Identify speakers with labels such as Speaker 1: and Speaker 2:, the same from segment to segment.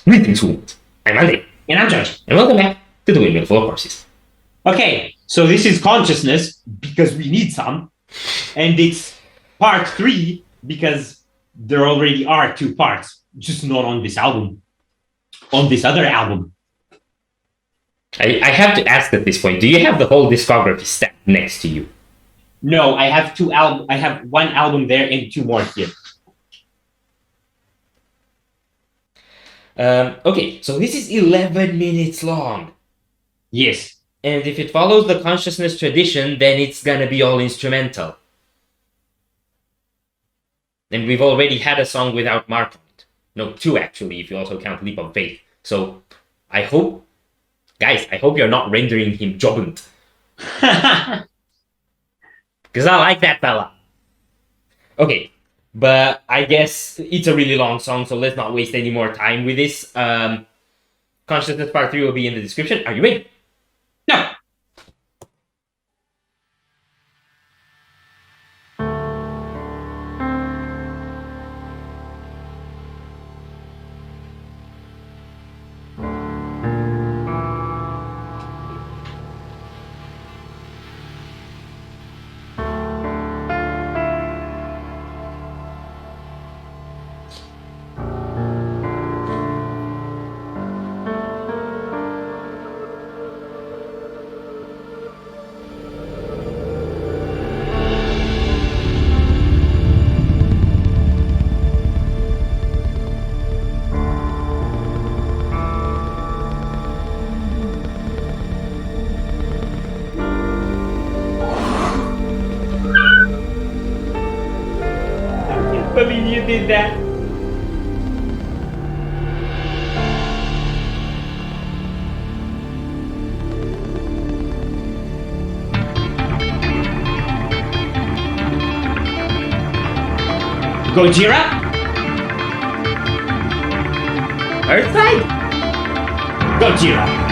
Speaker 1: Greetings, Wood. I'm Andy.
Speaker 2: And I'm Josh.
Speaker 1: And welcome back to the Windmill full of horses.
Speaker 2: Okay, so this is consciousness because we need some, and it's part 3 because there already are 2 parts, just not on this album. On this other album.
Speaker 1: I have to ask at this point, do you have the whole discography stacked next to you?
Speaker 2: No, I have 2 albums. I have 1 album there and 2 more here.
Speaker 1: Okay, so this is 11 minutes long.
Speaker 2: Yes.
Speaker 1: And if it follows the consciousness tradition, then it's gonna be all instrumental. And we've already had a song without Mark on it. No, 2 actually, if you also count Leap of Faith. So, I hope you're not rendering him Jobund. Because I like that fella. Okay, but I guess it's a really long song, so let's not waste any more time with this. Consciousness Part 3 will be in the description. Are you ready?
Speaker 2: No. I believe you did that. Gojira?
Speaker 1: Earthside?
Speaker 2: Gojira.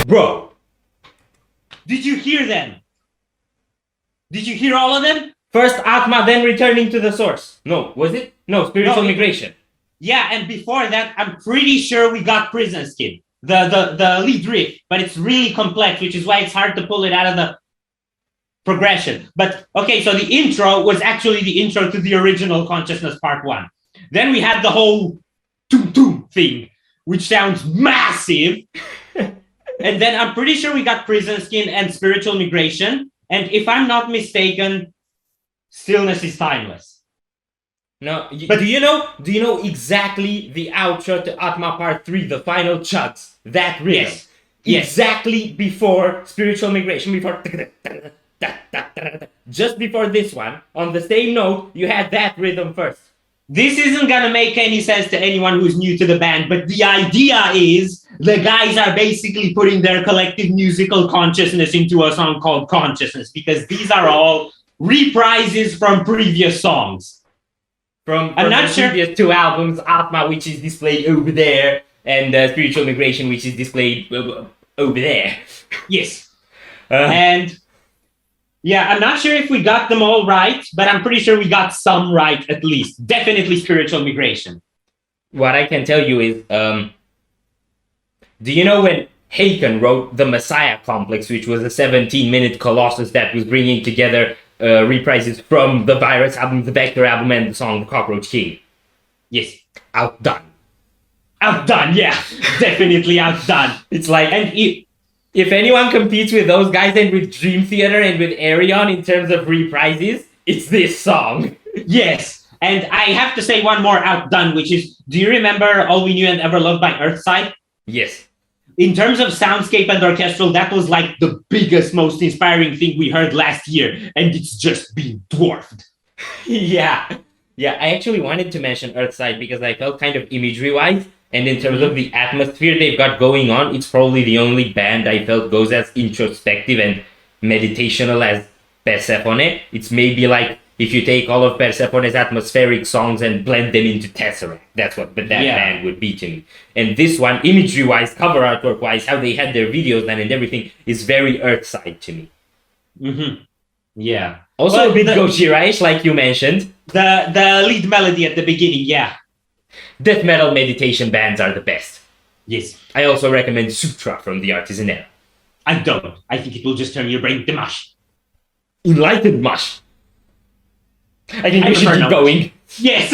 Speaker 2: Bro, did you hear them? Did you hear all of them?
Speaker 1: First Atma, then returning to the source. No, was it? No, spiritual migration.
Speaker 2: Yeah, and before that, I'm pretty sure we got Prison Skin, the lead riff, but it's really complex, which is why it's hard to pull it out of the progression. But okay, so the intro was actually the intro to the original Consciousness Part 1. Then we had the whole toom toom thing, which sounds massive. And then I'm pretty sure we got Prison Skin and Spiritual Migration. And if I'm not mistaken, Stillness is Timeless.
Speaker 1: No, but do you know exactly the outro to Atma Part 3, the final chugs? That rhythm.
Speaker 2: Yes.
Speaker 1: Exactly before Spiritual Migration, before just before this one, on the same note, you had that rhythm first.
Speaker 2: This isn't gonna make any sense to anyone who's new to the band, but the idea is the guys are basically putting their collective musical consciousness into a song called Consciousness, because these are all reprises from previous songs.
Speaker 1: From
Speaker 2: I'm not
Speaker 1: the
Speaker 2: sure.
Speaker 1: previous two albums, Atma, which is displayed over there, and Spiritual Migration, which is displayed over there.
Speaker 2: Yes. And yeah, I'm not sure if we got them all right, but I'm pretty sure we got some right at least. Definitely Spiritual Migration.
Speaker 1: What I can tell you is, do you know when Haken wrote The Messiah Complex, which was a 17-minute colossus that was bringing together reprises from the Virus album, the Vector album, and the song The Cockroach King?
Speaker 2: Yes.
Speaker 1: Outdone.
Speaker 2: Outdone, yeah. Definitely outdone.
Speaker 1: It's like, and if anyone competes with those guys and with Dream Theater and with Arion in terms of reprises, it's this song.
Speaker 2: Yes. And I have to say one more outdone, which is, do you remember All We Knew and Ever Loved by Earthside?
Speaker 1: Yes.
Speaker 2: In terms of soundscape and orchestral, that was like the biggest, most inspiring thing we heard last year, and it's just been dwarfed.
Speaker 1: Yeah, I actually wanted to mention Earthside because I felt kind of imagery-wise, and in terms of the atmosphere they've got going on, it's probably the only band I felt goes as introspective and meditational as Persefone. It's maybe like if you take all of Persefone's atmospheric songs and blend them into Tesseract. That's what that band would be to me. And this one, imagery-wise, cover artwork-wise, how they had their videos done and everything, is very Earthside to me.
Speaker 2: Mm-hmm. Yeah.
Speaker 1: Also a bit Gojira-ish, like you mentioned.
Speaker 2: The lead melody at the beginning, yeah.
Speaker 1: Death metal meditation bands are the best.
Speaker 2: Yes.
Speaker 1: I also recommend Sutra from the Artisanale.
Speaker 2: I don't. I think it will just turn your brain to mush.
Speaker 1: Enlightened mush. I think we should keep going.
Speaker 2: Yes.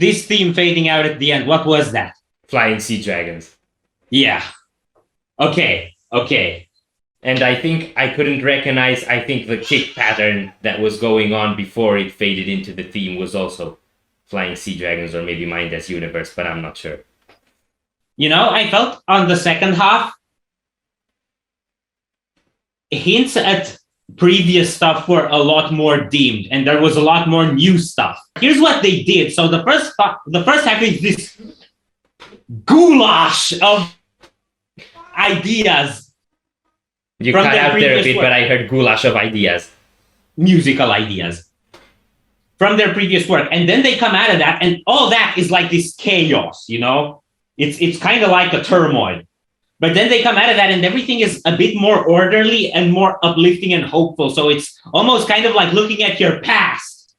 Speaker 2: this theme fading out at the end, what was that?
Speaker 1: Flying Sea Dragons.
Speaker 2: Yeah. Okay.
Speaker 1: And I think I couldn't recognize, I think the kick pattern that was going on before it faded into the theme was also Flying Sea Dragons or maybe Mind as Universe, but I'm not sure.
Speaker 2: You know, I felt on the second half, hints at previous stuff were a lot more dimmed and there was a lot more new stuff. Here's what they did. So the first half is this goulash of ideas.
Speaker 1: You cut out there a bit, but I heard goulash of ideas.
Speaker 2: Musical ideas from their previous work. And then they come out of that and all that is like this chaos, you know? It's kind of like a turmoil. But then they come out of that and everything is a bit more orderly and more uplifting and hopeful. So it's almost kind of like looking at your past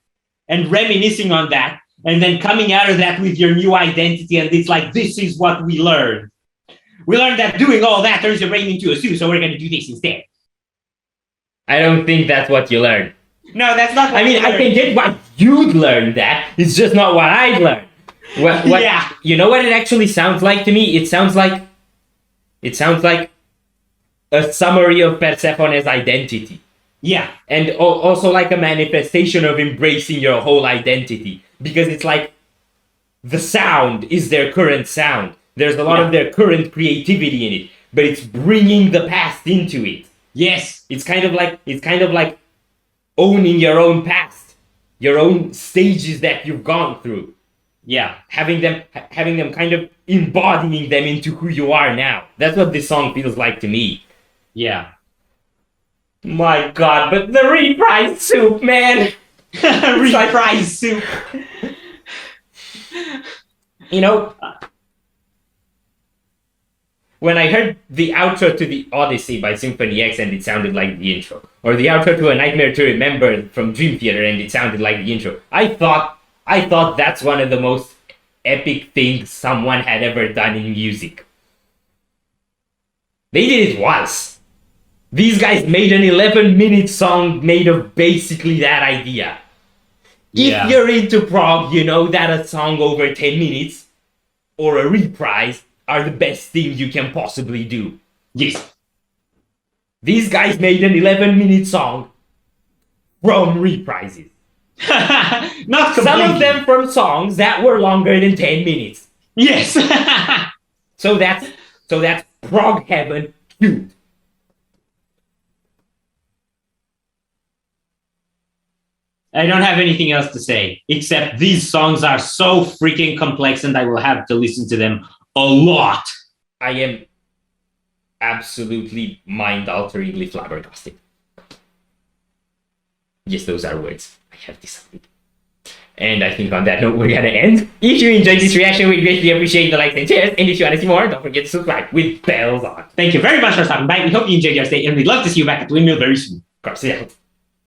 Speaker 2: and reminiscing on that and then coming out of that with your new identity. And it's like, this is what we learned. We learned that doing all that turns your brain into a zoo, so we're going to do this instead.
Speaker 1: I don't think that's what you learned.
Speaker 2: No, that's not what
Speaker 1: I mean, I can get why you'd learn that. It's just not what I'd learned.
Speaker 2: Yeah.
Speaker 1: You know what it actually sounds like to me? It sounds like a summary of Persephone's identity.
Speaker 2: Yeah.
Speaker 1: And also like a manifestation of embracing your whole identity. Because it's like the sound is their current sound. There's a lot of their current creativity in it. But it's bringing the past into it.
Speaker 2: Yes.
Speaker 1: It's kind of like owning your own past. Your own stages that you've gone through.
Speaker 2: Yeah.
Speaker 1: Having them kind of embodying them into who you are now. That's what this song feels like to me.
Speaker 2: Yeah.
Speaker 1: My God, but the reprise soup, man!
Speaker 2: Reprise soup.
Speaker 1: You know, when I heard the outro to the Odyssey by Symphony X and it sounded like the intro, or the outro to A Nightmare to Remember from Dream Theater and it sounded like the intro, I thought that's one of the most epic things someone had ever done in music. They did it once. These guys made an 11-minute song made of basically that idea.
Speaker 2: Yeah.
Speaker 1: If you're into prog, you know that a song over 10 minutes or a reprise are the best thing you can possibly do.
Speaker 2: Yes.
Speaker 1: These guys made an 11-minute song from reprises.
Speaker 2: Not completely.
Speaker 1: Some of them from songs that were longer than 10 minutes.
Speaker 2: Yes.
Speaker 1: So that's prog heaven cute.
Speaker 2: I don't have anything else to say, except these songs are so freaking complex and I will have to listen to them a lot.
Speaker 1: I am absolutely mind-alteringly flabbergasted. Yes, those are words. I have decided. And I think on that note, we're gonna end. If you enjoyed this reaction, we'd greatly appreciate the likes and shares. And if you want to see more, don't forget to subscribe with bells on.
Speaker 2: Thank you very much for stopping by. We hope you enjoyed your stay and we'd love to see you back at the Windmill very soon.
Speaker 1: Of course, yeah.